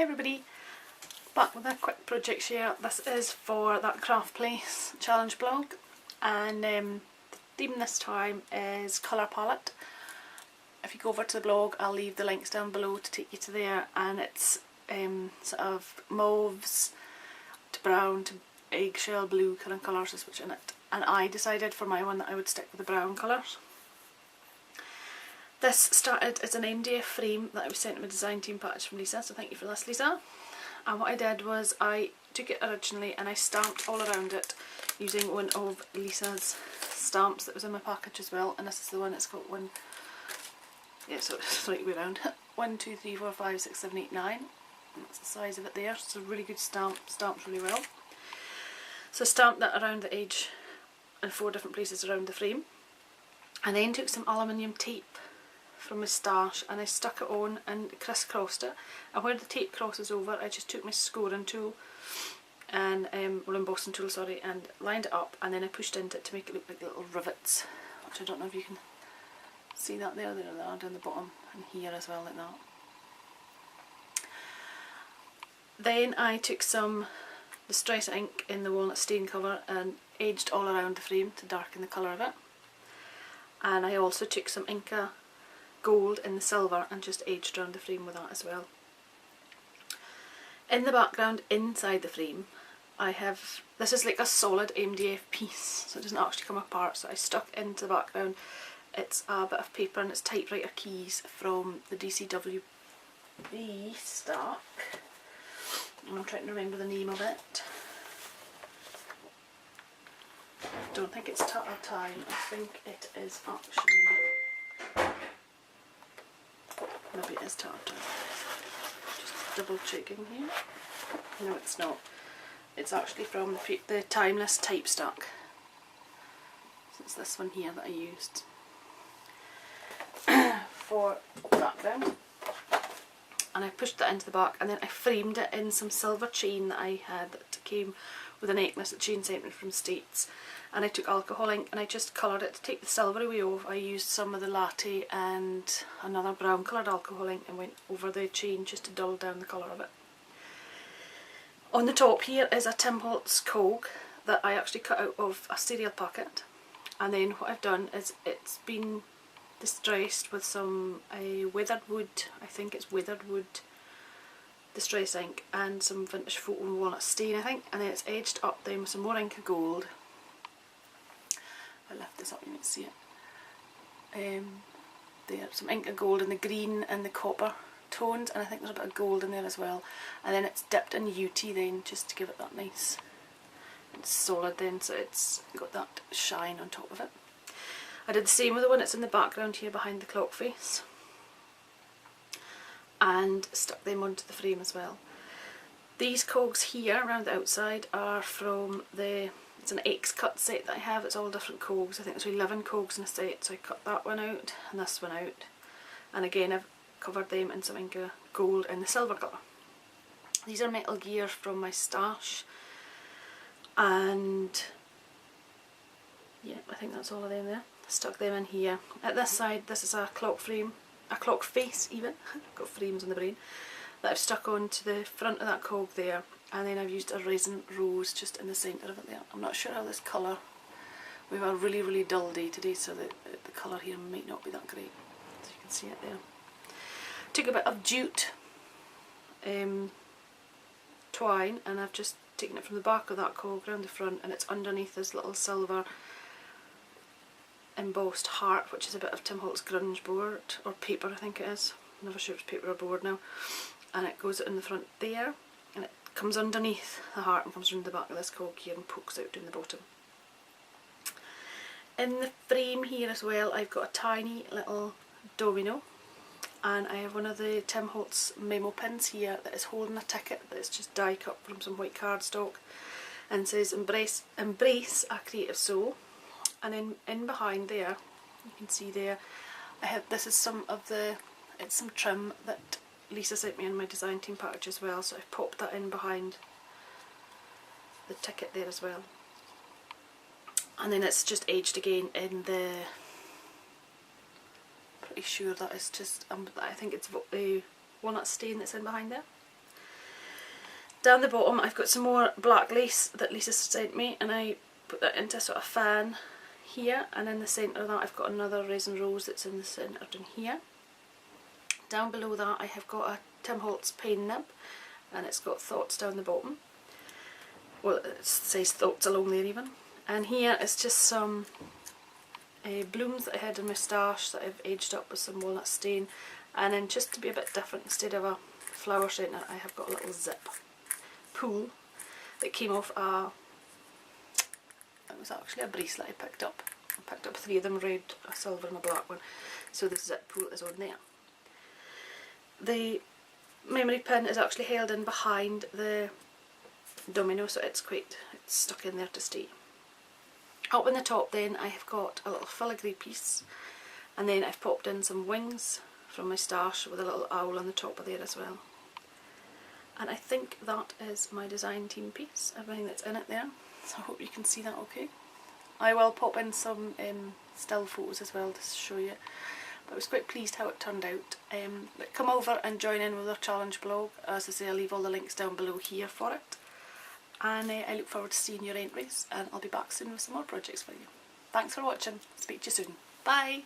Hi everybody, back with a quick project share. This is for that Craft Place challenge blog, and the theme this time is colour palette. If you go over to the blog, I'll leave the links down below to take you to there, and it's sort of mauves to brown to eggshell blue kind of colours is what's in it, and I decided for my one that I would stick with the brown colours. This started as an MDF frame that I was sent to my design team package from Lisa, so thank you for this, Lisa. And what I did was I took it originally and I stamped all around it using one of Lisa's stamps that was in my package as well, and this is the one that's got one, yeah, so it's the right way around, 1, 2, 3, 4, 5, 6, 7, 8, 9, and that's the size of it there. It's a really good stamp, stamps really well. So I stamped that around the edge in 4 different places around the frame, and then took some aluminium tape from my stash and I stuck it on and crisscrossed it, and where the tape crosses over I just took my scoring tool and or embossing tool, sorry, and lined it up, and then I pushed into it to make it look like little rivets, which I don't know if you can see that there they are down the bottom, and here as well, like that. Then I took some Distress ink in the walnut stain cover and edged all around the frame to darken the colour of it, and I also took some Inca gold in the silver and just edged around the frame with that as well. In the background inside the frame I have, this is like a solid MDF piece, so it doesn't actually come apart, so I stuck into the background, it's a bit of paper and it's typewriter keys from the DCWB stack, and I'm trying to remember the name of it. I don't think it's Tatter Time, I think it is actually, maybe it is Tartar. Just double checking here. No, it's not. It's actually from the Timeless Type Stack. So it's this one here that I used for the background. And I pushed that into the back, and then I framed it in some silver chain that I had that came with a necklace that Jane sent me from States. And I took alcohol ink and I just coloured it to take the silver away off. I used some of the latte and another brown coloured alcohol ink and went over the chain just to dull down the colour of it. On the top here is a Tim Holtz cog that I actually cut out of a cereal packet, and then what I've done is it's been distressed with some weathered wood, I think it's weathered wood distress ink, and some vintage photo and walnut stain I think, and then it's edged up then with some more Inca gold. If I lift this up you might see it. There, some Inca gold in the green and the copper tones, and I think there's a bit of gold in there as well, and then it's dipped in UT then just to give it that nice, it's solid then, so it's got that shine on top of it. I did the same with the one that's in the background here behind the clock face, and stuck them onto the frame as well. These cogs here around the outside are from it's an X-cut set that I have, it's all different cogs, I think there's 11 cogs in a set, so I cut that one out and this one out, and again I've covered them in some Inca gold in the silver colour. These are Metal Gear from my stash, and yeah, I think that's all of them there. Stuck them in here. At this side, this is a clock frame, a clock face even, got frames on the brain, that I've stuck onto the front of that cog there, and then I've used a resin rose just in the centre of it there. I'm not sure how this colour, we have a really dull day today, so the colour here might not be that great, so you can see it there. Took a bit of jute twine and I've just taken it from the back of that cog around the front, and it's underneath this little silver embossed heart, which is a bit of Tim Holtz grunge board, or paper I think it is, I'm never sure if it's paper or board now, and it goes in the front there, and it comes underneath the heart and comes around the back of this cog here and pokes out down the bottom. In the frame here as well I've got a tiny little domino, and I have one of the Tim Holtz memo pins here that is holding a ticket that is just die cut from some white cardstock and says embrace a creative soul. And in behind there, you can see there, I have, this is some of the, it's some trim that Lisa sent me in my design team package as well, so I've popped that in behind the ticket there as well. And then it's just edged again in the, pretty sure that is just, I think it's walnut stain that's in behind there. Down the bottom I've got some more black lace that Lisa sent me, and I put that into sort of fan here, and in the centre of that I've got another Resin Rose that's in the centre down here. Down below that I have got a Tim Holtz pain nib, and it's got thoughts down the bottom. Well, it says thoughts along there even. And here is just some blooms that I had in my stash that I've edged up with some walnut stain, and then just to be a bit different, instead of a flower centre I have got a little zip pool that came off it was actually a bracelet I picked up. I picked up 3 of them, red, a silver and a black one, so the zip pool is on there. The memory pin is actually held in behind the domino, so it's stuck in there to stay. Up in the top then I have got a little filigree piece, and then I've popped in some wings from my stash with a little owl on the top of there as well. And I think that is my design team piece, everything that's in it there, so I hope you can see that okay. I will pop in some still photos as well to show you, but I was quite pleased how it turned out. But come over and join in with our challenge blog. As I say, I'll leave all the links down below here for it, and I look forward to seeing your entries, and I'll be back soon with some more projects for you. Thanks for watching, speak to you soon, bye!